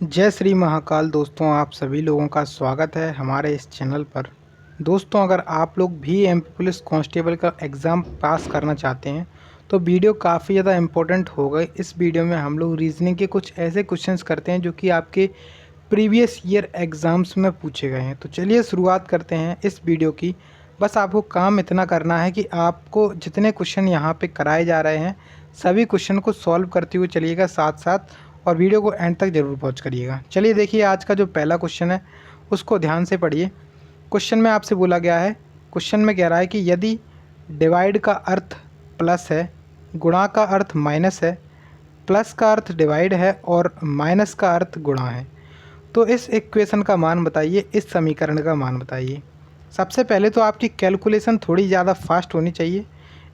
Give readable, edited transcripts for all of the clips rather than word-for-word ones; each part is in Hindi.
जय श्री महाकाल। दोस्तों, आप सभी लोगों का स्वागत है हमारे इस चैनल पर। दोस्तों, अगर आप लोग भी एमपी पुलिस कांस्टेबल का एग्ज़ाम पास करना चाहते हैं तो वीडियो काफ़ी ज़्यादा इम्पोर्टेंट होगा। इस वीडियो में हम लोग रीजनिंग के कुछ ऐसे क्वेश्चंस करते हैं जो कि आपके प्रीवियस ईयर एग्ज़ाम्स में पूछे गए हैं। तो चलिए शुरुआत करते हैं इस वीडियो की। बस आपको काम इतना करना है कि आपको जितने क्वेश्चन यहाँ पे कराए जा रहे हैं सभी क्वेश्चन को सॉल्व करते हुए चलिएगा साथ साथ, और वीडियो को एंड तक ज़रूर वॉच करिएगा। चलिए देखिए, आज का जो पहला क्वेश्चन है उसको ध्यान से पढ़िए। क्वेश्चन में आपसे बोला गया है, क्वेश्चन में कह रहा है कि यदि डिवाइड का अर्थ प्लस है, गुणा का अर्थ माइनस है, प्लस का अर्थ डिवाइड है और माइनस का अर्थ गुणा है, तो इस इक्वेशन का मान बताइए, इस समीकरण का मान बताइए। सबसे पहले तो आपकी कैलकुलेशन थोड़ी ज़्यादा फास्ट होनी चाहिए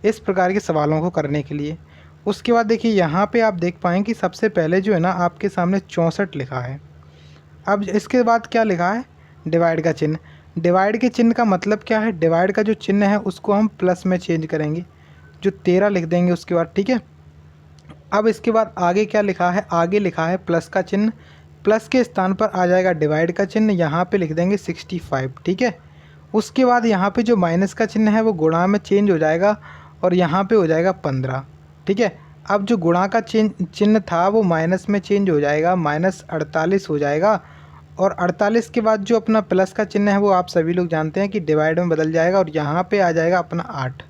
इस प्रकार के सवालों को करने के लिए। उसके बाद देखिए, यहाँ पे आप देख पाएँ कि सबसे पहले जो है ना आपके सामने 64 लिखा है। अब इसके बाद क्या लिखा है? डिवाइड का चिन्ह। डिवाइड के चिन्ह का मतलब क्या है? डिवाइड का जो चिन्ह है उसको हम प्लस में चेंज करेंगे, जो 13 लिख देंगे उसके बाद, ठीक है। अब इसके बाद आगे क्या लिखा है? आगे लिखा है प्लस का चिन्ह। प्लस के स्थान पर आ जाएगा डिवाइड का चिन्ह, यहाँ पे लिख देंगे 65, ठीक है। उसके बाद यहाँ पे जो माइनस का चिन्ह है वो गुणा में चेंज हो जाएगा और यहाँ पे हो जाएगा 15, ठीक है। अब जो गुणा का चिन्ह था वो माइनस में चेंज हो जाएगा, -48 हो जाएगा। और 48 के बाद जो अपना प्लस का चिन्ह है वो आप सभी लोग जानते हैं कि डिवाइड में बदल जाएगा और यहाँ पे आ जाएगा अपना 8।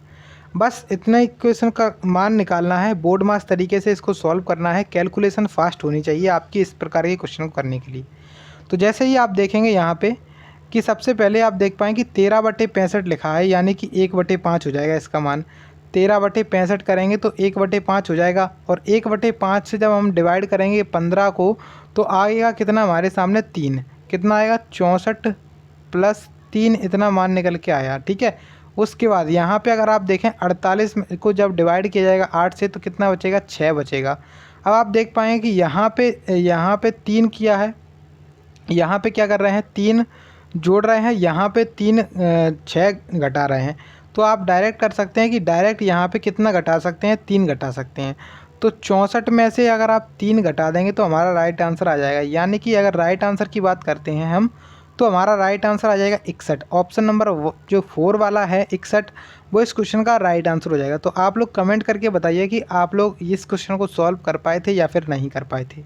बस इतना इक्वेशन का मान निकालना है, बोर्ड मास तरीके से इसको सॉल्व करना है। कैलकुलेशन फास्ट होनी चाहिए आपकी इस प्रकार के क्वेश्चन को करने के लिए। तो जैसे ही आप देखेंगे यहाँ पे कि सबसे पहले आप देख पाएँ कि 13/65 लिखा है, यानी कि 1/5 हो जाएगा इसका मान। 13/65 करेंगे तो 1/5 हो जाएगा, और 1/5 से जब हम डिवाइड करेंगे 15 को तो आएगा कितना हमारे सामने? 3। कितना आएगा? 64 + 3, इतना मान निकल के आया, ठीक है। उसके बाद यहाँ पे अगर आप देखें 48 को जब डिवाइड किया जाएगा 8 से तो कितना बचेगा? 6 बचेगा। अब आप देख पाएँ कि यहाँ पे 3 किया है, यहाँ पे क्या कर रहे हैं? 3 जोड़ रहे हैं, यहाँ पे 6 घटा रहे हैं। तो आप डायरेक्ट कर सकते हैं कि डायरेक्ट यहाँ पे कितना घटा सकते हैं? 3 घटा सकते हैं। तो 64 में से अगर आप 3 घटा देंगे तो हमारा राइट आंसर आ जाएगा। यानी कि अगर राइट आंसर की बात करते हैं हम, तो हमारा राइट आंसर आ जाएगा 61। ऑप्शन नंबर जो 4 वाला है 61, वो इस क्वेश्चन का राइट आंसर हो जाएगा। तो आप लोग कमेंट करके बताइए कि आप लोग इस क्वेश्चन को सॉल्व कर पाए थे या फिर नहीं कर पाए थे।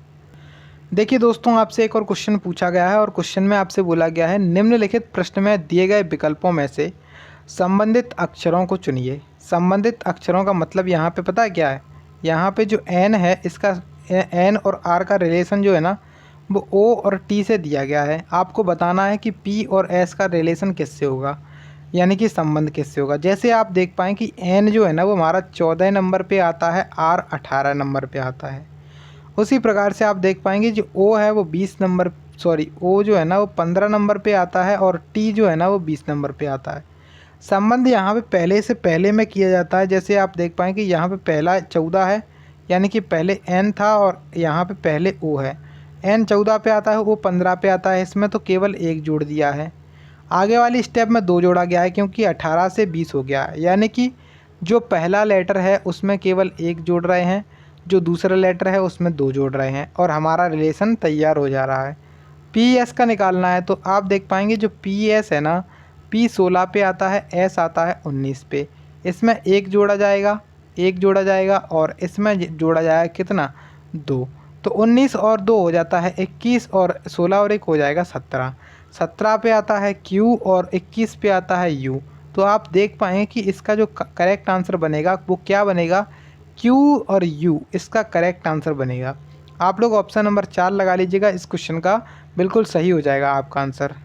देखिए दोस्तों, आपसे एक और क्वेश्चन पूछा गया है और क्वेश्चन में आपसे बोला गया है, निम्नलिखित प्रश्न में दिए गए विकल्पों में से संबंधित अक्षरों को चुनिए। संबंधित अक्षरों का मतलब यहाँ पे पता है क्या है? यहाँ पे जो एन है, इसका एन और आर का रिलेशन जो है ना वो ओ और टी से दिया गया है। आपको बताना है कि पी और एस का रिलेशन किससे होगा, यानी कि संबंध किससे होगा। जैसे आप देख पाएँ कि एन जो है ना वो हमारा 14 नंबर पे आता है, आर 18 नंबर पे आता है। उसी प्रकार से आप देख पाएंगे जो ओ है वो 20 नंबर, सॉरी ओ जो है ना वो 15 नंबर पे आता है और टी जो है ना वो 20 नंबर पे आता है। संबंध यहाँ पे पहले से पहले में किया जाता है। जैसे आप देख पाएँ कि यहाँ पे पहला 14 है, यानी कि पहले एन था और यहाँ पे पहले ओ है। एन 14 पे आता है, ओ 15 पे आता है, इसमें तो केवल 1 जोड़ दिया है। आगे वाली स्टेप में 2 जोड़ा गया है क्योंकि 18 से 20 हो गया है, यानी कि जो पहला लेटर है उसमें केवल 1 जोड़ रहे हैं, जो दूसरा लेटर है उसमें 2 जोड़ रहे हैं, और हमारा रिलेशन तैयार हो जा रहा है। पी एस का निकालना है तो आप देख पाएंगे जो पी एस है ना, पी 16 पे आता है, एस आता है 19 पे। इसमें 1 जोड़ा जाएगा, 1 जोड़ा जाएगा और इसमें जोड़ा जाएगा कितना? 2। तो 19 और 2 हो जाता है 21, और 16 और 1 हो जाएगा 17। 17 पे आता है क्यू और 21 पे आता है यू। तो आप देख पाएंगे कि इसका जो करेक्ट आंसर बनेगा वो क्या बनेगा? Q और U इसका करेक्ट आंसर बनेगा। आप लोग ऑप्शन नंबर 4 लगा लीजिएगा, इस क्वेश्चन का बिल्कुल सही हो जाएगा आपका आंसर।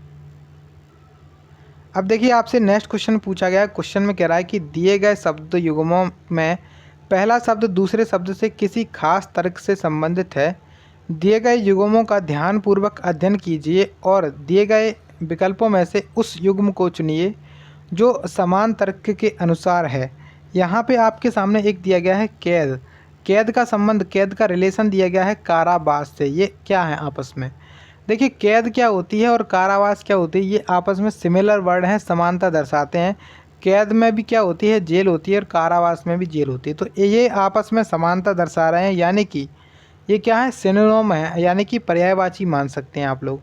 अब देखिए, आपसे नेक्स्ट क्वेश्चन पूछा गया है। क्वेश्चन में कह रहा है कि दिए गए शब्द युग्मों में पहला शब्द दूसरे शब्द से किसी खास तर्क से संबंधित है। दिए गए युग्मों का ध्यानपूर्वक अध्ययन कीजिए और दिए गए विकल्पों में से उस युग्म को चुनिए जो समान तर्क के अनुसार है। यहाँ पे आपके सामने एक दिया गया है कैद। कैद का संबंध, कैद का रिलेशन दिया गया है कारावास से। ये क्या है आपस में? देखिए, कैद क्या होती है और कारावास क्या होती है, ये आपस में सिमिलर वर्ड हैं, समानता दर्शाते हैं। कैद में भी क्या होती है? जेल होती है, और कारावास में भी जेल होती है। तो ये आपस में समानता दर्शा रहे हैं, यानी कि ये क्या है, सिनोनिम है, यानी कि पर्यायवाची मान सकते हैं आप लोग।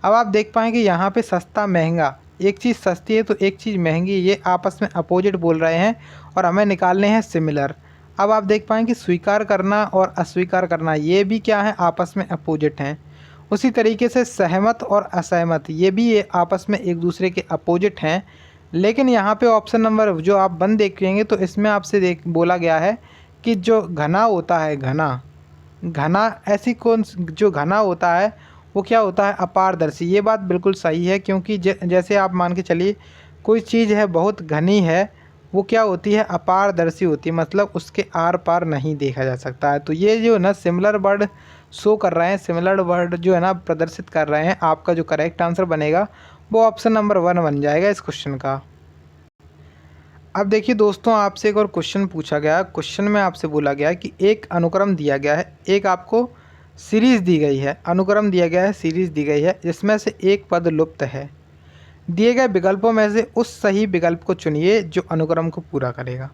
अब आप देख पाएंगे यहाँ पे सस्ता महंगा, एक चीज़ सस्ती है तो एक चीज़ महंगी, ये आपस में अपोजिट बोल रहे हैं और हमें निकालने हैं सिमिलर। अब आप देख पाएंगे स्वीकार करना और अस्वीकार करना, ये भी क्या है, आपस में अपोजिट हैं। उसी तरीके से सहमत और असहमत, ये भी ये आपस में एक दूसरे के अपोजिट हैं। लेकिन यहाँ पे ऑप्शन नंबर जो आप 1 देखेंगे तो इसमें आपसे बोला गया है कि जो घना होता है, घना घना ऐसी जो घना होता है वो क्या होता है, अपारदर्शी। ये बात बिल्कुल सही है, क्योंकि जैसे आप मान के चलिए कोई चीज़ है बहुत घनी है, वो क्या होती है, अपारदर्शी होती है, मतलब उसके आर पार नहीं देखा जा सकता है। तो ये जो ना सिमिलर वर्ड शो कर रहे हैं, सिमिलर वर्ड जो है ना प्रदर्शित कर रहे हैं, आपका जो करेक्ट आंसर बनेगा वो ऑप्शन नंबर 1 बन जाएगा इस क्वेश्चन का। अब देखिए दोस्तों, आपसे एक और क्वेश्चन पूछा गया है। क्वेश्चन में आपसे बोला गया है कि एक अनुक्रम दिया गया है, एक आपको सीरीज़ दी गई है, अनुक्रम दिया गया है, सीरीज़ दी गई है, जिसमें से एक पद लुप्त है। दिए गए विकल्पों में से उस सही विकल्प को चुनिए जो अनुक्रम को पूरा करेगा।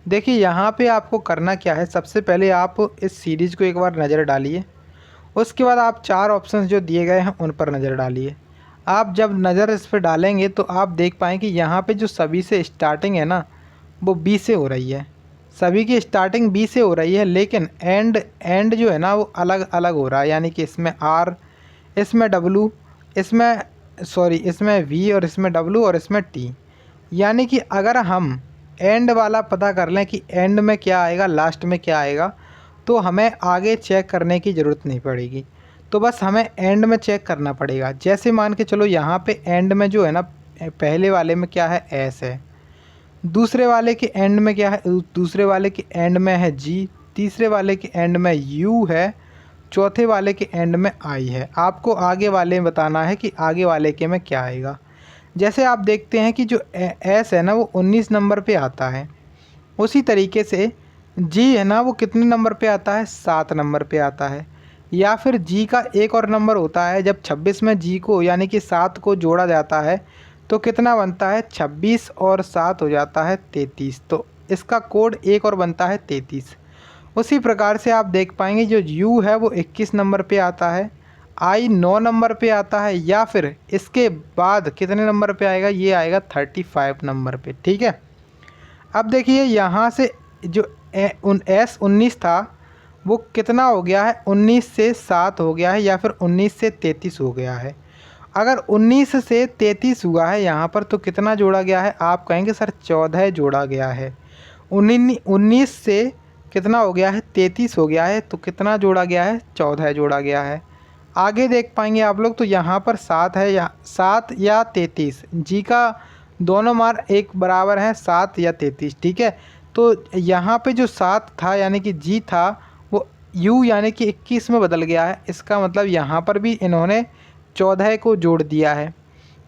देखिए यहाँ पे आपको करना क्या है, सबसे पहले आप इस सीरीज़ को एक बार नज़र डालिए, उसके बाद आप 4 ऑप्शंस जो दिए गए हैं उन पर नज़र डालिए। आप जब नज़र इस पर डालेंगे तो आप देख पाएँ कि यहाँ पे जो सभी से स्टार्टिंग है ना वो बी से हो रही है, सभी की स्टार्टिंग बी से हो रही है, लेकिन एंड जो है ना वो अलग अलग हो रहा है, यानी कि इसमें आर, इसमें डब्लू, इसमें वी और इसमें डब्लू और इसमें टी। यानी कि अगर हम एंड वाला पता कर लें कि एंड में क्या आएगा, लास्ट में क्या आएगा, तो हमें आगे चेक करने की ज़रूरत नहीं पड़ेगी। तो बस हमें एंड में चेक करना पड़ेगा। जैसे मान के चलो यहाँ पे एंड में जो है ना, पहले वाले में क्या है, एस है, दूसरे वाले के एंड में क्या है, दूसरे वाले के एंड में है जी, तीसरे वाले के एंड में यू है, चौथे वाले के एंड में आई है। आपको आगे वाले में बताना है कि आगे वाले के में क्या आएगा। जैसे आप देखते हैं कि जो एस है ना वो 19 नंबर पे आता है, उसी तरीके से जी है ना वो कितने नंबर पे आता है, 7 नंबर पे आता है। या फिर जी का एक और नंबर होता है, जब 26 में जी को यानी कि 7 को जोड़ा जाता है तो कितना बनता है, 26 और 7 हो जाता है 33। तो इसका कोड एक और बनता है 33। उसी प्रकार से आप देख पाएंगे जो यू है वो 21 नंबर पे आता है, आई 9 नंबर पे आता है, या फिर इसके बाद कितने नंबर पे आएगा, ये आएगा 35 नंबर पे। ठीक है, अब देखिए यहाँ से जो एस 19 था वो कितना हो गया है, 19 से 7 हो गया है, या फिर 19 से 33 हो गया है। अगर 19 से 33 हुआ है यहाँ पर तो कितना जोड़ा गया है, आप कहेंगे सर 14 जोड़ा गया है। 19 से कितना हो गया है, 33 हो गया है, तो कितना जोड़ा गया है, 14 जोड़ा गया है। आगे देख पाएंगे आप लोग तो यहाँ पर 7 है, या 7 या 33, जी का दोनों मार एक बराबर हैं, 7 या 33। ठीक है, तो यहाँ पे जो 7 था यानी कि जी था वो यू यानी कि 21 में बदल गया है। इसका मतलब यहाँ पर भी इन्होंने 14 को जोड़ दिया है।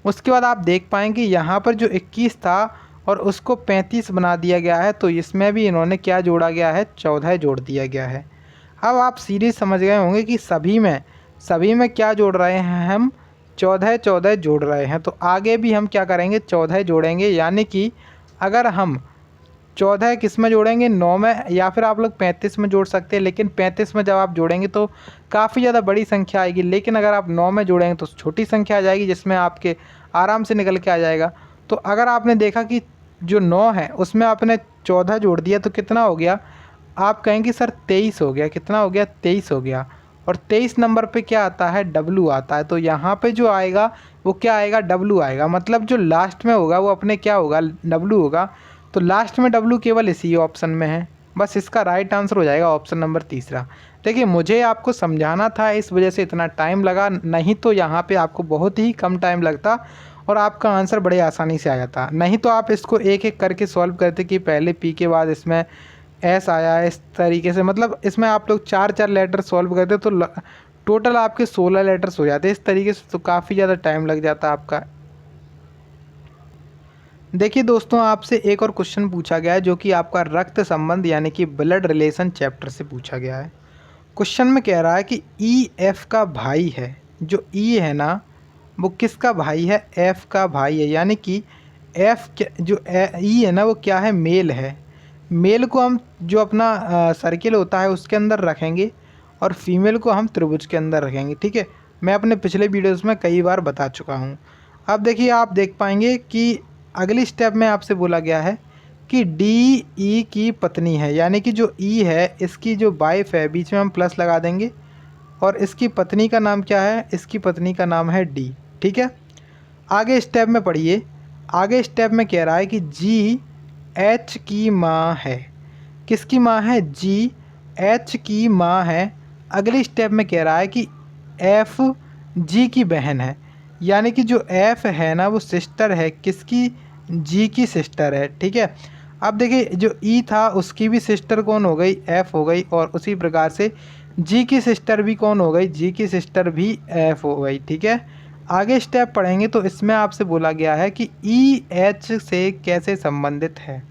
उसके बाद आप देख पाएंगे यहाँ पर जो 21 था और उसको 35 बना दिया गया है, तो इसमें भी इन्होंने क्या जोड़ा गया है, 14 जोड़ दिया गया है। अब आप सीरीज समझ गए होंगे कि सभी में क्या जोड़ रहे हैं, हम 14 जोड़ रहे हैं। तो आगे भी हम क्या करेंगे, 14 जोड़ेंगे, यानी कि अगर हम 14 किस में जोड़ेंगे, 9 में, या फिर आप लोग 35 में जोड़ सकते हैं। लेकिन 35 में जब आप जोड़ेंगे तो काफ़ी ज़्यादा बड़ी संख्या आएगी, लेकिन अगर आप 9 में जोड़ेंगे तो छोटी संख्या आ जाएगी, जिसमें आपके आराम से निकल के आ जाएगा। तो अगर आपने देखा कि जो 9 है उसमें आपने 14 जोड़ दिया तो कितना हो गया, आप कहेंगे सर 23 हो गया। कितना हो गया, 23 हो गया। और 23 नंबर पे क्या आता है, डब्लू आता है। तो यहाँ पे जो आएगा वो क्या आएगा, डब्लू आएगा। मतलब जो लास्ट में होगा वो अपने क्या होगा, डब्लू होगा। तो लास्ट में डब्लू केवल इसी ऑप्शन में है। बस इसका राइट आंसर हो जाएगा ऑप्शन नंबर तीसरा। देखिए मुझे आपको समझाना था, इस वजह से इतना टाइम लगा, नहीं तो यहाँ पे आपको बहुत ही कम टाइम लगता और आपका आंसर बड़े आसानी से आ जाता। नहीं तो आप इसको एक एक करके सॉल्व करते कि पहले पी के बाद इसमें एस आया, इस तरीके से। मतलब इसमें आप लोग 4 लेटर सॉल्व करते तो टोटल आपके 16 लेटर्स हो जाते। इस तरीके से तो काफ़ी ज़्यादा टाइम लग जाता आपका। देखिए दोस्तों, आपसे एक और क्वेश्चन पूछा गया है जो कि आपका रक्त संबंध यानी कि ब्लड रिलेशन चैप्टर से पूछा गया है। क्वेश्चन में कह रहा है कि ई एफ का भाई है। जो ई है ना वो किसका भाई है, एफ का भाई है। यानी कि एफ जो ई है ना वो क्या है, मेल है। मेल को हम जो अपना सर्किल होता है उसके अंदर रखेंगे और फीमेल को हम त्रिभुज के अंदर रखेंगे। ठीक है, मैं अपने पिछले वीडियोस में कई बार बता चुका हूँ। अब देखिए आप देख पाएंगे कि अगली स्टेप में आपसे बोला गया है कि डी ई की पत्नी है, यानी कि जो ई है इसकी जो वाइफ है, बीच में हम प्लस लगा देंगे, और इसकी पत्नी का नाम क्या है, इसकी पत्नी का नाम है डी। ठीक है, आगे स्टेप में पढ़िए। आगे स्टेप में कह रहा है कि जी एच की माँ है। किसकी माँ है, जी एच की माँ है। अगली स्टेप में कह रहा है कि एफ जी की बहन है, यानी कि जो एफ है ना वो सिस्टर है किसकी, जी की सिस्टर है। ठीक है, अब देखिए जो ई था उसकी भी सिस्टर कौन हो गई, एफ हो गई, और उसी प्रकार से जी की सिस्टर भी कौन हो गई, जी की सिस्टर भी एफ हो गई। ठीक है, आगे स्टेप पढ़ेंगे तो इसमें आपसे बोला गया है कि ई एच से कैसे संबंधित है,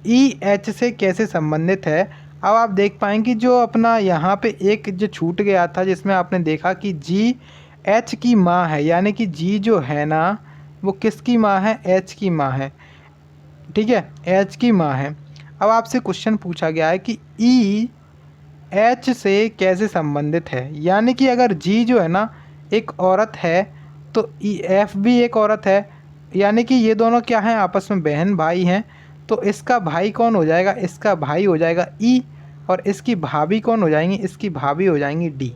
ई एच से कैसे संबंधित है। अब आप देख पाएंगे जो अपना यहाँ पे एक जो छूट गया था जिसमें आपने देखा कि जी एच की माँ है, यानी कि जी जो है ना वो किसकी माँ है, एच की माँ है। ठीक है, एच की माँ है। अब आपसे क्वेश्चन पूछा गया है कि ई एच से कैसे संबंधित है, यानी कि अगर जी जो है ना एक औरत है तो ई एफ भी एक औरत है, यानी कि ये दोनों क्या हैं, आपस में बहन भाई हैं। तो इसका भाई कौन हो जाएगा, इसका भाई हो जाएगा ई, और इसकी भाभी कौन हो जाएंगी, इसकी भाभी हो जाएंगी डी।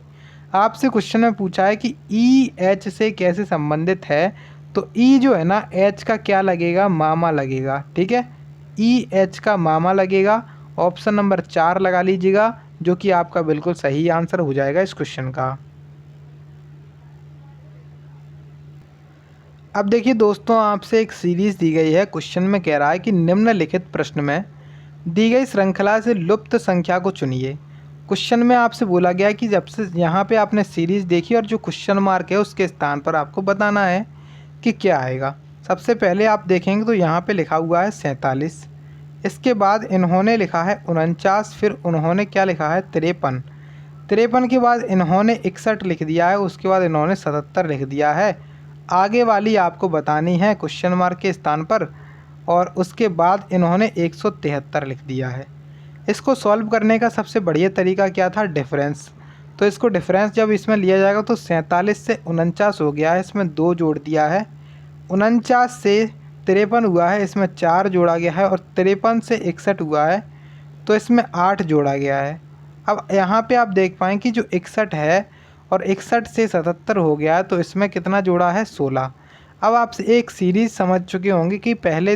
आपसे क्वेश्चन में पूछा है कि ई एच से कैसे संबंधित है, तो ई जो है ना एच का क्या लगेगा, मामा लगेगा। ठीक है, ई एच का मामा लगेगा। ऑप्शन नंबर 4 लगा लीजिएगा, जो कि आपका बिल्कुल सही आंसर हो जाएगा इस क्वेश्चन का। अब देखिए दोस्तों, आपसे एक सीरीज़ दी गई है। क्वेश्चन में कह रहा है कि निम्नलिखित प्रश्न में दी गई श्रृंखला से लुप्त संख्या को चुनिए। क्वेश्चन में आपसे बोला गया है कि जब से यहाँ पे आपने सीरीज़ देखी और जो क्वेश्चन मार्क है उसके स्थान पर आपको बताना है कि क्या आएगा। सबसे पहले आप देखेंगे तो यहाँ पे लिखा हुआ है 47, इसके बाद इन्होंने लिखा है 49, फिर उन्होंने क्या लिखा है 53, 53 के बाद इन्होंने 61 लिख दिया है, उसके बाद इन्होंने 77 लिख दिया है। आगे वाली आपको बतानी है क्वेश्चन मार्क के स्थान पर, और उसके बाद इन्होंने 173 लिख दिया है। इसको सॉल्व करने का सबसे बढ़िया तरीका क्या था, डिफरेंस। तो इसको डिफरेंस जब इसमें लिया जाएगा तो 47 से 49 हो गया है, इसमें 2 जोड़ दिया है। 49 से 53 हुआ है, इसमें 4 जोड़ा गया है, और 53 से 61 हुआ है तो इसमें 8 जोड़ा गया है। अब यहाँ पे आप देख पाएँ कि जो 61 है और 61 से 77 हो गया है तो इसमें कितना जोड़ा है, 16। अब आप एक सीरीज़ समझ चुके होंगे कि पहले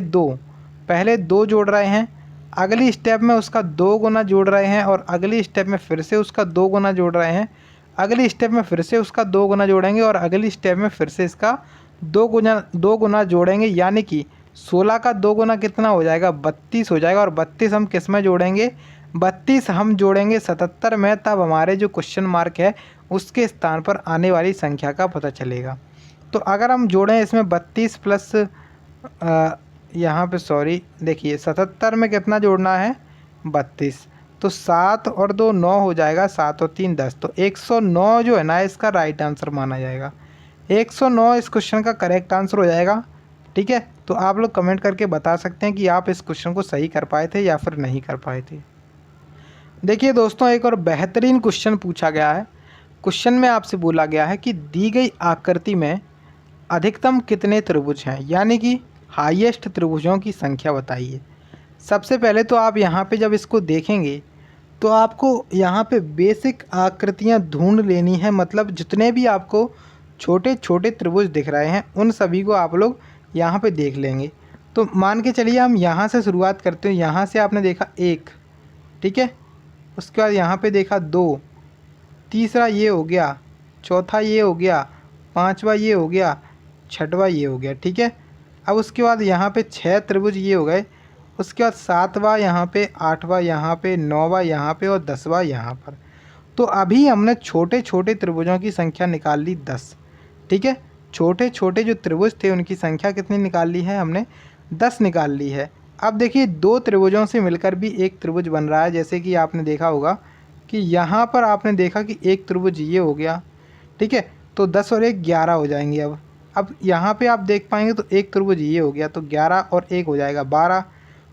दो जोड़ रहे हैं, अगली स्टेप में उसका 2 गुना जोड़ रहे हैं, और अगली स्टेप में फिर से उसका 2 गुना जोड़ रहे हैं, अगली स्टेप में फिर से उसका 2 गुना जोड़ेंगे, और अगली स्टेप में फिर से इसका 2 गुना जोड़ेंगे, यानी कि 16 का 2 गुना कितना हो जाएगा, 32 हो जाएगा। और 32 हम किस में जोड़ेंगे, 32 हम जोड़ेंगे 77 में, तब हमारे जो क्वेश्चन मार्क है उसके स्थान पर आने वाली संख्या का पता चलेगा। तो अगर हम जोड़ें इसमें 32 प्लस यहाँ पे सॉरी देखिए 77 में कितना जोड़ना है, 32, तो 7 और 2 9 हो जाएगा, 7 और 3 10, तो 109 जो है ना इसका राइट आंसर माना जाएगा। 109 इस क्वेश्चन का करेक्ट आंसर हो जाएगा। ठीक है, तो आप लोग कमेंट करके बता सकते हैं कि आप इस क्वेश्चन को सही कर पाए थे या फिर नहीं कर पाए थे। देखिए दोस्तों, एक और बेहतरीन क्वेश्चन पूछा गया है। क्वेश्चन में आपसे बोला गया है कि दी गई आकृति में अधिकतम कितने त्रिभुज हैं, यानी कि हाईएस्ट त्रिभुजों की संख्या बताइए। सबसे पहले तो आप यहाँ पे जब इसको देखेंगे तो आपको यहाँ पे बेसिक आकृतियाँ ढूंढ लेनी है, मतलब जितने भी आपको छोटे छोटे त्रिभुज दिख रहे हैं उन सभी को आप लोग यहाँ पे देख लेंगे। तो मान के चलिए हम यहाँ से शुरुआत करते हैं। यहाँ से आपने देखा 1, ठीक है, उसके बाद यहाँ पे देखा 2, तीसरा ये हो गया, चौथा ये हो गया, पांचवा ये हो गया, छठवा ये हो गया। ठीक है, अब उसके बाद यहाँ पे 6 त्रिभुज ये हो गए, उसके बाद 7वां यहाँ पे, 8वां यहाँ पे, 9वां यहाँ पे और 10वां यहाँ पर। तो अभी हमने छोटे छोटे त्रिभुजों की संख्या निकाल ली 10। ठीक है, छोटे छोटे जो त्रिभुज थे उनकी संख्या कितनी निकाल ली है हमने, 10 निकाल ली है। अब देखिए 2 त्रिभुजों से मिलकर भी एक त्रिभुज बन रहा है, जैसे कि आपने देखा होगा कि यहाँ पर आपने देखा कि एक त्रिभुज ये हो गया। ठीक है, तो 10 और 1 11 हो जाएंगे। अब यहाँ पे आप देख पाएंगे तो एक त्रिभुज ये हो गया, तो 11 और 1 हो जाएगा 12।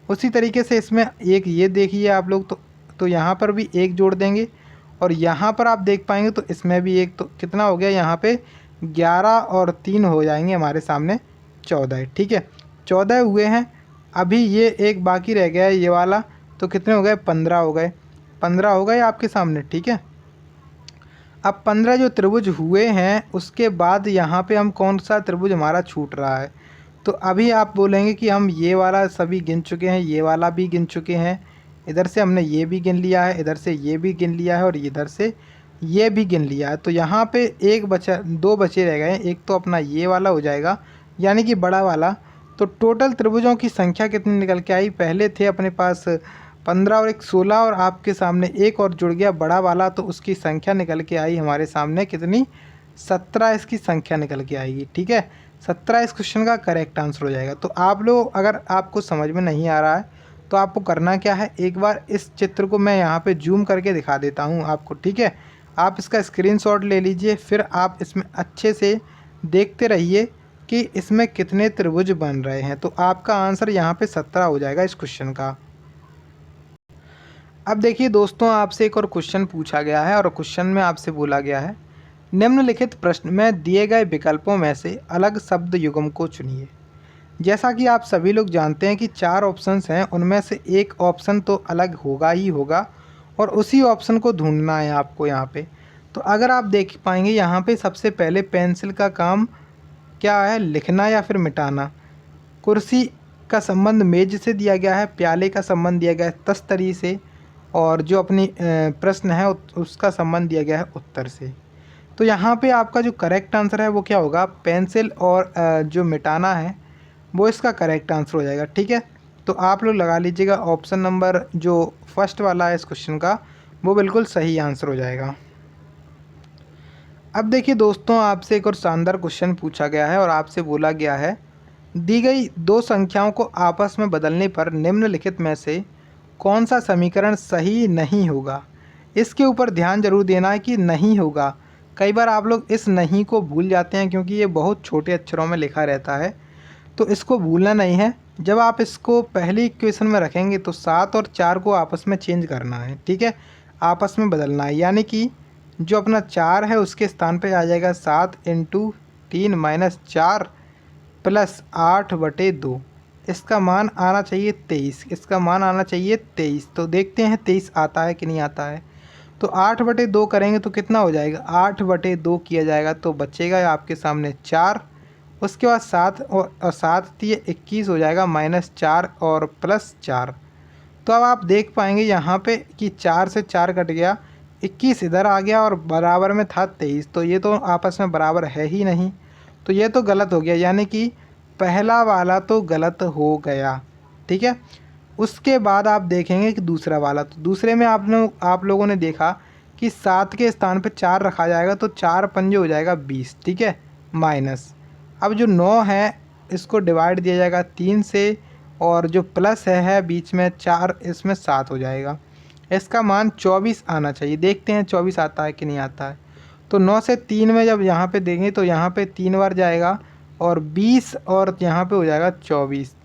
उसी तरीके से इसमें एक ये देखिए आप लोग, तो यहाँ पर भी 1 जोड़ देंगे, और यहाँ पर आप देख पाएंगे तो इसमें भी एक, तो कितना हो गया यहाँ पे 11 और 3 हो जाएंगे हमारे सामने 14। ठीक है, 14 हुए हैं। अभी ये एक बाकी रह गया है ये वाला, तो कितने हो गए 15 हो गए, 15 हो गए आपके सामने। ठीक है, अब 15 जो त्रिभुज हुए हैं उसके बाद यहाँ पे हम कौन सा त्रिभुज हमारा छूट रहा है। तो अभी आप बोलेंगे कि हम ये वाला सभी गिन चुके हैं, ये वाला भी गिन चुके हैं, इधर से हमने ये भी गिन लिया है, इधर से ये भी गिन लिया है और इधर से ये भी गिन लिया है। तो यहाँ पे एक बचा, 2 बचे रह गए हैं। एक तो अपना ये वाला हो जाएगा यानी कि बड़ा वाला। तो टोटल त्रिभुजों की संख्या कितनी निकल के आई, पहले थे अपने पास 15 और एक 16 और आपके सामने एक और जुड़ गया बड़ा वाला, तो उसकी संख्या निकल के आई हमारे सामने कितनी, 17 इसकी संख्या निकल के आएगी। ठीक है, 17 इस क्वेश्चन का करेक्ट आंसर हो जाएगा। तो आप लोग, अगर आपको समझ में नहीं आ रहा है तो आपको करना क्या है, एक बार इस चित्र को मैं यहाँ पे जूम करके दिखा देता हूँ आपको। ठीक है, आप इसका स्क्रीनशॉट ले लीजिए, फिर आप इसमें अच्छे से देखते रहिए कि इसमें कितने त्रिभुज बन रहे हैं। तो आपका आंसर यहाँ पे 17 हो जाएगा इस क्वेश्चन का। अब देखिए दोस्तों, आपसे एक और क्वेश्चन पूछा गया है और क्वेश्चन में आपसे बोला गया है, निम्नलिखित प्रश्न में दिए गए विकल्पों में से अलग शब्द युग्म को चुनिए। जैसा कि आप सभी लोग जानते हैं कि 4 ऑप्शंस हैं, उनमें से एक ऑप्शन तो अलग होगा ही होगा और उसी ऑप्शन को ढूंढना है आपको यहाँ पे। तो अगर आप देख पाएंगे यहाँ पे सबसे पहले पेंसिल का काम क्या है, लिखना या फिर मिटाना। कुर्सी का संबंध मेज से दिया गया है, प्याले का संबंध दिया गया है तस्तरी से, और जो अपनी प्रश्न है उसका संबंध दिया गया है उत्तर से। तो यहाँ पे आपका जो करेक्ट आंसर है वो क्या होगा, पेंसिल और जो मिटाना है वो इसका करेक्ट आंसर हो जाएगा। ठीक है, तो आप लोग लगा लीजिएगा ऑप्शन नंबर जो फर्स्ट वाला है इस क्वेश्चन का, वो बिल्कुल सही आंसर हो जाएगा। अब देखिए दोस्तों, आपसे एक और शानदार क्वेश्चन पूछा गया है और आपसे बोला गया है, दी गई 2 संख्याओं को आपस में बदलने पर निम्नलिखित में से कौन सा समीकरण सही नहीं होगा। इसके ऊपर ध्यान जरूर देना है कि नहीं होगा। कई बार आप लोग इस नहीं को भूल जाते हैं क्योंकि ये बहुत छोटे अक्षरों में लिखा रहता है, तो इसको भूलना नहीं है। जब आप इसको पहली इक्वेशन में रखेंगे तो 7 और 4 को आपस में चेंज करना है। ठीक है, आपस में बदलना है, यानी कि जो अपना 4 है उसके स्थान पे आ जाएगा 7 × 3 - 4 + 8/2। इसका मान आना चाहिए 23, इसका मान आना चाहिए 23। तो देखते हैं 23 आता है कि नहीं आता है। तो 8/2 करेंगे तो कितना हो जाएगा, 8/2 किया जाएगा तो बचेगा आपके सामने 4। उसके बाद 7 और 7 × 21 हो जाएगा -4 और +4। तो अब आप देख पाएंगे यहाँ पे कि 4 से 4 कट गया, 21 इधर आ गया और बराबर में था 23। तो ये तो आपस में बराबर है ही नहीं, तो ये तो गलत हो गया, यानी कि पहला वाला तो गलत हो गया। ठीक है, उसके बाद आप देखेंगे कि दूसरा वाला, तो दूसरे में आप लोगों ने देखा कि 7 के स्थान पे 4 रखा जाएगा तो 4 पंजे हो जाएगा 20। ठीक है, माइनस, अब जो 9 है इसको डिवाइड दिया जाएगा 3 से, और जो प्लस है बीच में 4, इसमें 7 हो जाएगा। इसका मान 24 आना चाहिए, देखते हैं 24 आता है कि नहीं आता है। तो 9 से 3 में जब यहाँ पे देंगे तो यहाँ पे 3 बार जाएगा और 20 और यहाँ पे हो जाएगा 24,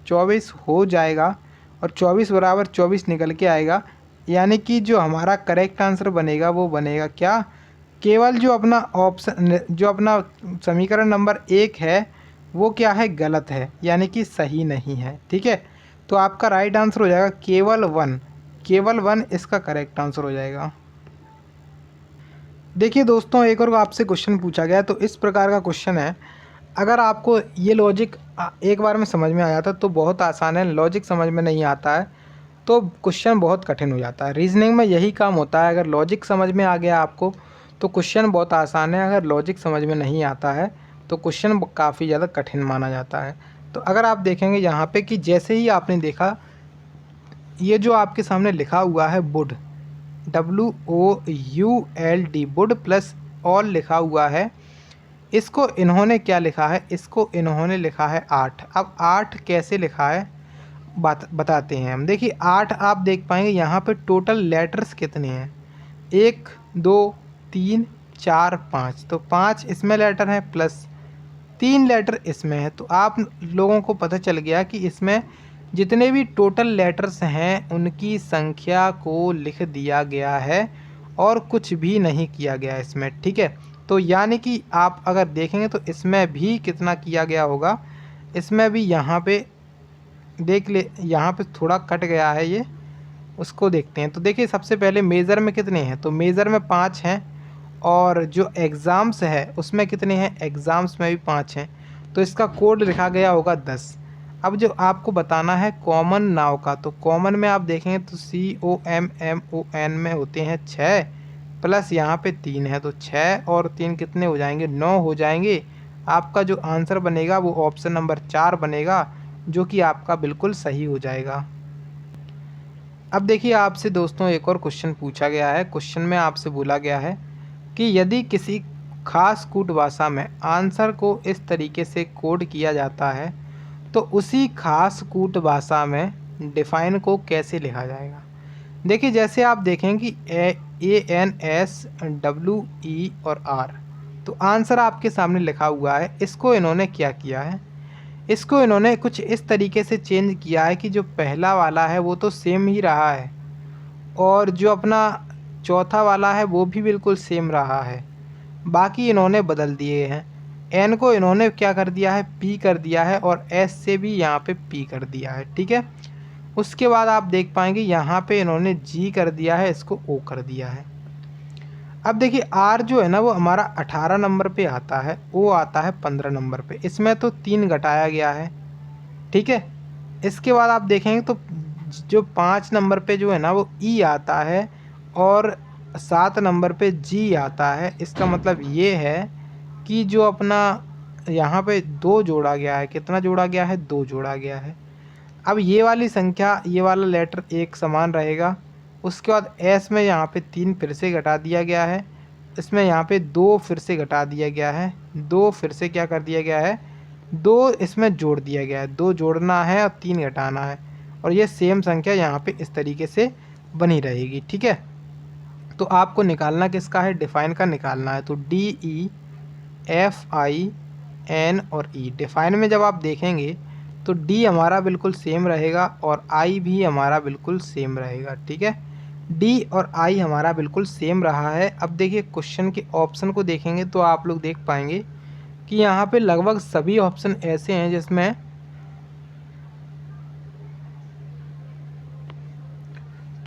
24 हो जाएगा और 24 बराबर 24 निकल के आएगा। यानी कि जो हमारा करेक्ट आंसर बनेगा वो बनेगा क्या, केवल जो अपना ऑप्शन, जो अपना समीकरण नंबर 1 है वो क्या है, गलत है, यानी कि सही नहीं है। ठीक है, तो आपका राइट आंसर हो जाएगा केवल 1, केवल 1 इसका करेक्ट आंसर हो जाएगा। देखिए दोस्तों, एक और आपसे क्वेश्चन पूछा गया, तो इस प्रकार का क्वेश्चन है। अगर आपको ये लॉजिक एक बार में समझ में आ जाता तो बहुत आसान है, लॉजिक समझ में नहीं आता है तो क्वेश्चन बहुत कठिन हो जाता है। रीजनिंग में यही काम होता है, अगर लॉजिक समझ में आ गया आपको तो क्वेश्चन बहुत आसान है, अगर लॉजिक समझ में नहीं आता है तो क्वेश्चन काफ़ी ज़्यादा कठिन माना जाता है। तो अगर आप देखेंगे यहाँ पे कि जैसे ही आपने देखा ये जो आपके सामने लिखा हुआ है would, WOULD, would plus all लिखा हुआ है, इसको इन्होंने क्या लिखा है, इसको इन्होंने लिखा है 8। अब 8 कैसे लिखा है बताते हैं हम। देखिए 8 आप देख पाएंगे यहाँ पे टोटल लेटर्स कितने हैं, 1 2 3 4 5, तो 5 इसमें लेटर है प्लस 3 लेटर इसमें है। तो आप लोगों को पता चल गया कि इसमें जितने भी टोटल लेटर्स हैं उनकी संख्या को लिख दिया गया है और कुछ भी नहीं किया गया इसमें, ठीक है। तो यानी कि आप अगर देखेंगे तो इसमें भी कितना किया गया होगा, इसमें भी यहाँ पे देख ले, यहाँ पे थोड़ा कट गया है ये, उसको देखते हैं। तो देखिए सबसे पहले मेज़र में कितने हैं, तो मेज़र में 5 हैं, और जो एग्ज़ाम्स है उसमें कितने हैं, एग्ज़ाम्स में भी 5 हैं। तो इसका कोड लिखा गया होगा 10। अब जो आपको बताना है कॉमन नाव का, तो कॉमन में आप देखेंगे तो COMMON में होते हैं 6, प्लस यहाँ पे 3 है, तो 6 और 3 कितने हो जाएंगे, 9 हो जाएंगे। आपका जो आंसर बनेगा वो ऑप्शन नंबर 4 बनेगा, जो कि आपका बिल्कुल सही हो जाएगा। अब देखिए आपसे दोस्तों एक और क्वेश्चन पूछा गया है। क्वेश्चन में आपसे बोला गया है कि यदि किसी खास कूट भाषा में आंसर को इस तरीके से कोड किया जाता है तो उसी खास कूट भाषा में डिफाइन को कैसे लिखा जाएगा। देखिए जैसे आप देखें कि ANSWE और R, तो आंसर आपके सामने लिखा हुआ है। इसको इन्होंने क्या किया है, इसको इन्होंने कुछ इस तरीके से चेंज किया है कि जो पहला वाला है वो तो सेम ही रहा है, और जो अपना चौथा वाला है वो भी बिल्कुल सेम रहा है, बाकी इन्होंने बदल दिए हैं। एन को इन्होंने क्या कर दिया है, पी कर दिया है, और एस से भी यहाँ पे पी कर दिया है, ठीक है। उसके बाद आप देख पाएंगे यहाँ पे इन्होंने जी कर दिया है, इसको ओ कर दिया है। अब देखिए आर जो है ना वो हमारा 18 नंबर पे आता है, ओ आता है 15 नंबर पे, इसमें तो 3 घटाया गया है, ठीक है। इसके बाद आप देखेंगे तो जो 5 नंबर पे जो है ना वो ई आता है, और 7 नंबर पे जी आता है। इसका मतलब ये है कि जो अपना यहाँ पे 2 जोड़ा गया है, कितना जोड़ा गया है, 2 जोड़ा गया है। अब ये वाली संख्या, ये वाला लेटर एक समान रहेगा। उसके बाद एस में यहाँ पे 3 फिर से घटा दिया गया है, इसमें यहाँ पे 2 फिर से घटा दिया गया है, 2 फिर से क्या कर दिया गया है, 2 इसमें जोड़ दिया गया है, 2 जोड़ना है और 3 घटाना है, और ये सेम संख्या यहाँ पे इस तरीके से बनी रहेगी, ठीक है। तो आपको निकालना किसका है, डिफाइन का निकालना है। तो DEFIN और ई, डिफाइन में जब आप देखेंगे तो डी हमारा बिल्कुल सेम रहेगा और आई भी हमारा बिल्कुल सेम रहेगा, ठीक है। डी और आई हमारा बिल्कुल सेम रहा है। अब देखिए क्वेश्चन के ऑप्शन को देखेंगे तो आप लोग देख पाएंगे कि यहाँ पे लगभग सभी ऑप्शन ऐसे हैं जिसमें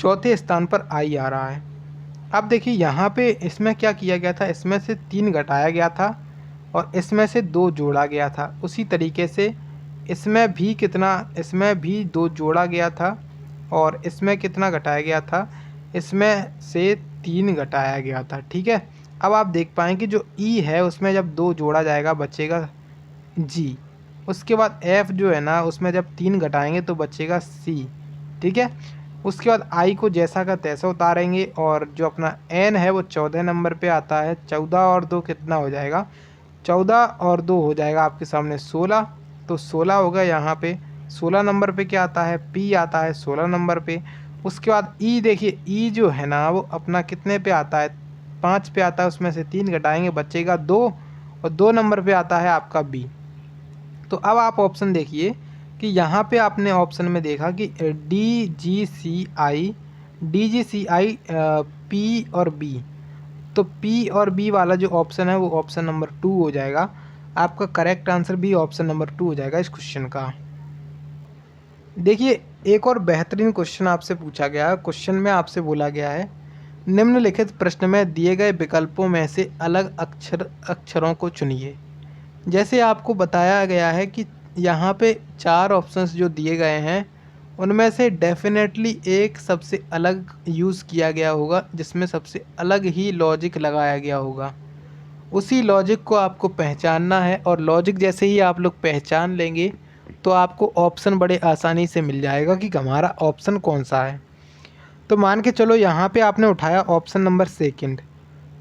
चौथे स्थान पर आई आ रहा है। अब देखिए यहाँ पे इसमें क्या किया गया था, इसमें से 3 घटाया गया था और इसमें से 2 जोड़ा गया था। उसी तरीके से इसमें भी कितना, इसमें भी 2 जोड़ा गया था और इसमें कितना घटाया गया था, इसमें से 3 घटाया गया था, ठीक है। अब आप देख पाएँ कि जो ई है उसमें जब 2 जोड़ा जाएगा बचेगा जी। उसके बाद एफ जो है ना उसमें जब 3 घटाएंगे तो बचेगा सी, ठीक है। उसके बाद आई को जैसा का तैसा उतारेंगे, और जो अपना एन है वो 14 नंबर पे आता है। 14 और 2 कितना हो जाएगा, 14 और 2 हो जाएगा आपके सामने 16, तो 16 होगा यहाँ पे। 16 नंबर पे क्या आता है, पी आता है 16 नंबर पे। उसके बाद ई, देखिए ई जो है ना वो अपना कितने पे आता है, 5 पे आता है, उसमें से 3 घटाएंगे बचेगा 2, और 2 नंबर पे आता है आपका बी। तो अब आप ऑप्शन देखिए कि यहाँ पे आपने ऑप्शन में देखा कि DGCI पी और बी, तो पी और बी वाला जो ऑप्शन है वो ऑप्शन नंबर 2 हो जाएगा। आपका करेक्ट आंसर भी ऑप्शन नंबर 2 हो जाएगा इस क्वेश्चन का। देखिए एक और बेहतरीन क्वेश्चन आपसे पूछा गया है। क्वेश्चन में आपसे बोला गया है निम्नलिखित प्रश्न में दिए गए विकल्पों में से अलग अक्षरों को चुनिए। जैसे आपको बताया गया है कि यहाँ पे 4 ऑप्शंस जो दिए गए हैं उनमें से डेफिनेटली एक सबसे अलग यूज़ किया गया होगा, जिसमें सबसे अलग ही लॉजिक लगाया गया होगा। उसी लॉजिक को आपको पहचानना है, और लॉजिक जैसे ही आप लोग पहचान लेंगे तो आपको ऑप्शन बड़े आसानी से मिल जाएगा कि हमारा ऑप्शन कौन सा है। तो मान के चलो यहाँ पे आपने उठाया ऑप्शन नंबर सेकंड,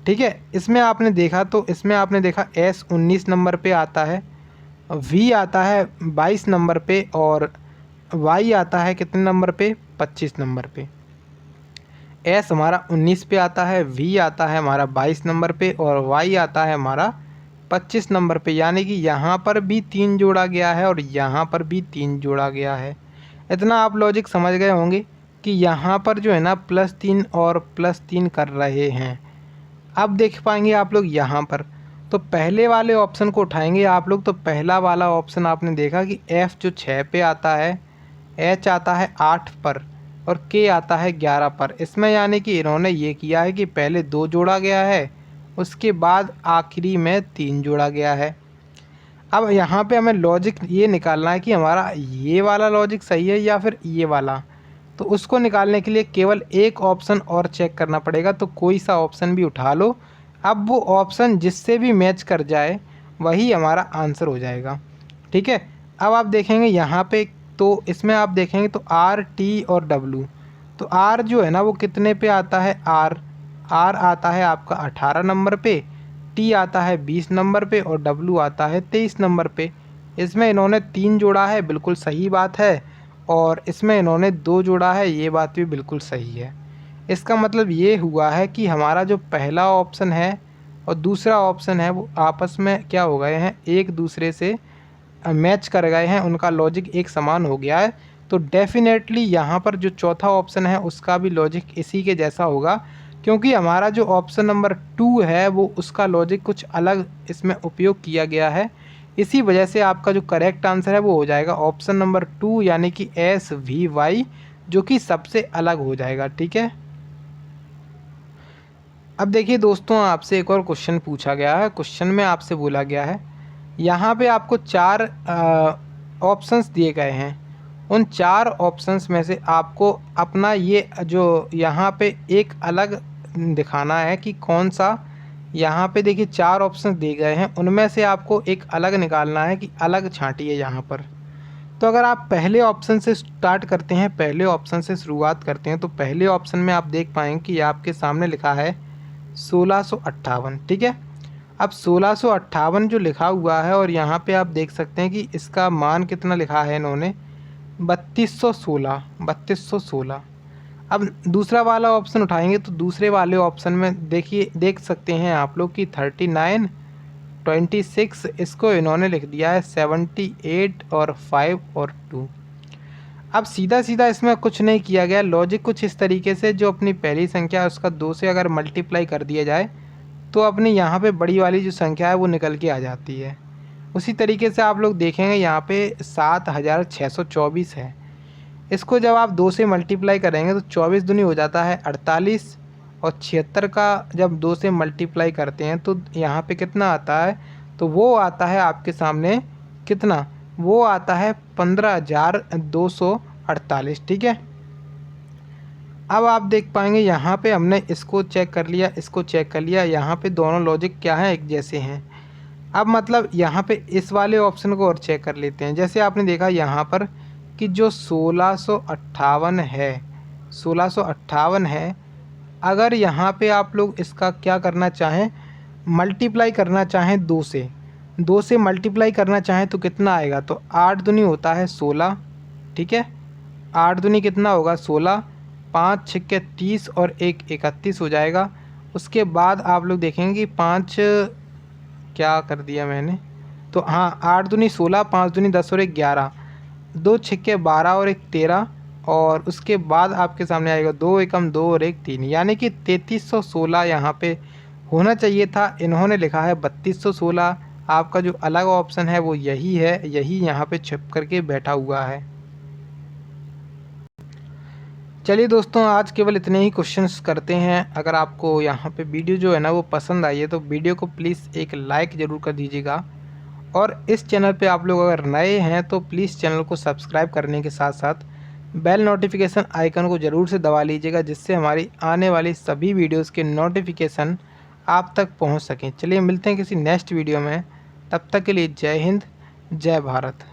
ठीक है। इसमें आपने देखा तो इसमें आपने देखा एस 19 नंबर पे आता है, वी आता है 22 नंबर पे, और वाई आता है कितने नंबर पे, 25 नंबर पे। एस हमारा 19 पे आता है, वी आता है हमारा 22 नंबर पे, और वाई आता है हमारा 25 नंबर पे। यानी कि यहाँ पर भी 3 जोड़ा गया है और यहाँ पर भी 3 जोड़ा गया है। इतना आप लॉजिक समझ गए होंगे कि यहाँ पर जो है ना +3 और +3 कर रहे हैं। अब देख पाएंगे आप लोग यहाँ पर, तो पहले वाले ऑप्शन को उठाएंगे आप लोग, तो पहला वाला ऑप्शन आपने देखा कि F जो 6 पे आता है, H आता है 8 पर और K आता है 11 पर। इसमें यानी कि इन्होंने ये किया है कि पहले 2 जोड़ा गया है, उसके बाद आखिरी में 3 जोड़ा गया है। अब यहाँ पे हमें लॉजिक ये निकालना है कि हमारा ये वाला लॉजिक सही है या फिर ये वाला। तो उसको निकालने के लिए केवल एक ऑप्शन और चेक करना पड़ेगा, तो कोई सा ऑप्शन भी उठा लो। अब वो ऑप्शन जिससे भी मैच कर जाए वही हमारा आंसर हो जाएगा। ठीक है, अब आप देखेंगे यहाँ पे, तो इसमें आप देखेंगे तो R T और W। तो R जो है ना वो कितने पे आता है, R आता है आपका 18 नंबर पे, T आता है 20 नंबर पे और W आता है 23 नंबर पे। इसमें इन्होंने 3 जोड़ा है, बिल्कुल सही बात है, और इसमें इन्होंने 2 जोड़ा है, ये बात भी बिल्कुल सही है। इसका मतलब ये हुआ है कि हमारा जो पहला ऑप्शन है और दूसरा ऑप्शन है वो आपस में क्या हो गए हैं, एक दूसरे से मैच कर गए हैं, उनका लॉजिक एक समान हो गया है। तो डेफिनेटली यहाँ पर जो चौथा ऑप्शन है उसका भी लॉजिक इसी के जैसा होगा, क्योंकि हमारा जो ऑप्शन नंबर 2 है वो उसका लॉजिक कुछ अलग इसमें उपयोग किया गया है। इसी वजह से आपका जो करेक्ट आंसर है वो हो जाएगा ऑप्शन नंबर 2 यानी कि SVY, जो कि सबसे अलग हो जाएगा। ठीक है, अब देखिए दोस्तों, आपसे एक और क्वेश्चन पूछा गया है। क्वेश्चन में आपसे बोला गया है, यहाँ पे आपको 4 ऑप्शंस दिए गए हैं। उन 4 ऑप्शंस में से आपको अपना ये जो यहाँ पे एक अलग दिखाना है कि कौन सा, यहाँ पे देखिए 4 ऑप्शंस दिए गए हैं, उनमें से आपको एक अलग निकालना है कि अलग छांटिए यहाँ पर। तो अगर आप पहले ऑप्शन से स्टार्ट करते हैं, पहले ऑप्शन से शुरुआत करते हैं, तो पहले ऑप्शन में आप देख पाएंगे कि आपके सामने लिखा है 1658। ठीक है, अब 1658 जो लिखा हुआ है और यहाँ पे आप देख सकते हैं कि इसका मान कितना लिखा है इन्होंने, 3216। अब दूसरा वाला ऑप्शन उठाएंगे तो दूसरे वाले ऑप्शन में देखिए, देख सकते हैं आप लोग कि 39, 26, इसको इन्होंने लिख दिया है 78 और 5 और 2। अब सीधा सीधा इसमें कुछ नहीं किया गया, लॉजिक कुछ इस तरीके से, जो अपनी पहली संख्या है उसका 2 से अगर मल्टीप्लाई कर दिया जाए तो अपनी यहाँ पे बड़ी वाली जो संख्या है वो निकल के आ जाती है। उसी तरीके से आप लोग देखेंगे यहाँ पे 7624 है, इसको जब आप 2 से मल्टीप्लाई करेंगे तो 24 दूनी हो जाता है 48, और 76 का जब 2 से मल्टीप्लाई करते हैं तो यहाँ पे कितना आता है, तो वो आता है आपके सामने कितना, वो आता है 15,248। ठीक है, अब आप देख पाएंगे यहाँ पे हमने इसको चेक कर लिया, इसको चेक कर लिया, यहाँ पे दोनों लॉजिक क्या हैं, एक जैसे हैं। अब मतलब यहाँ पे इस वाले ऑप्शन को और चेक कर लेते हैं। जैसे आपने देखा यहाँ पर कि जो 1658 है, 1658 है, अगर यहाँ पे आप लोग इसका क्या करना चाहें, मल्टीप्लाई करना चाहें 2 से, 2 से मल्टीप्लाई करना चाहें तो कितना आएगा, तो 8 दूनी होता है 16। ठीक है, 8 दूनी कितना होगा 16, 5 छिक्के 30 और 1 31 हो जाएगा। उसके बाद आप लोग देखेंगे कि 5 क्या कर दिया मैंने, तो हाँ 8 दूनी 16, 5 दूनी 10 और 1 11, 2 छिक्के 12 और 1 13, और उसके बाद आपके सामने आएगा 2 एकम 2 और 1 3, यानी कि 3316 यहाँ पे होना चाहिए था, इन्होंने लिखा है 3216। आपका जो अलग ऑप्शन है वो यही है, यही यहाँ पे छिप करके बैठा हुआ है। चलिए दोस्तों, आज केवल इतने ही क्वेश्चंस करते हैं। अगर आपको यहाँ पे वीडियो जो है ना वो पसंद आई है तो वीडियो को प्लीज़ एक लाइक ज़रूर कर दीजिएगा, और इस चैनल पे आप लोग अगर नए हैं तो प्लीज़ चैनल को सब्सक्राइब करने के साथ साथ बेल नोटिफिकेशन आइकन को ज़रूर से दबा लीजिएगा, जिससे हमारी आने वाली सभी वीडियोज़ के नोटिफिकेशन आप तक पहुँच सकें। चलिए मिलते हैं किसी नेक्स्ट वीडियो में, तब तक के लिए जय हिंद, जय भारत।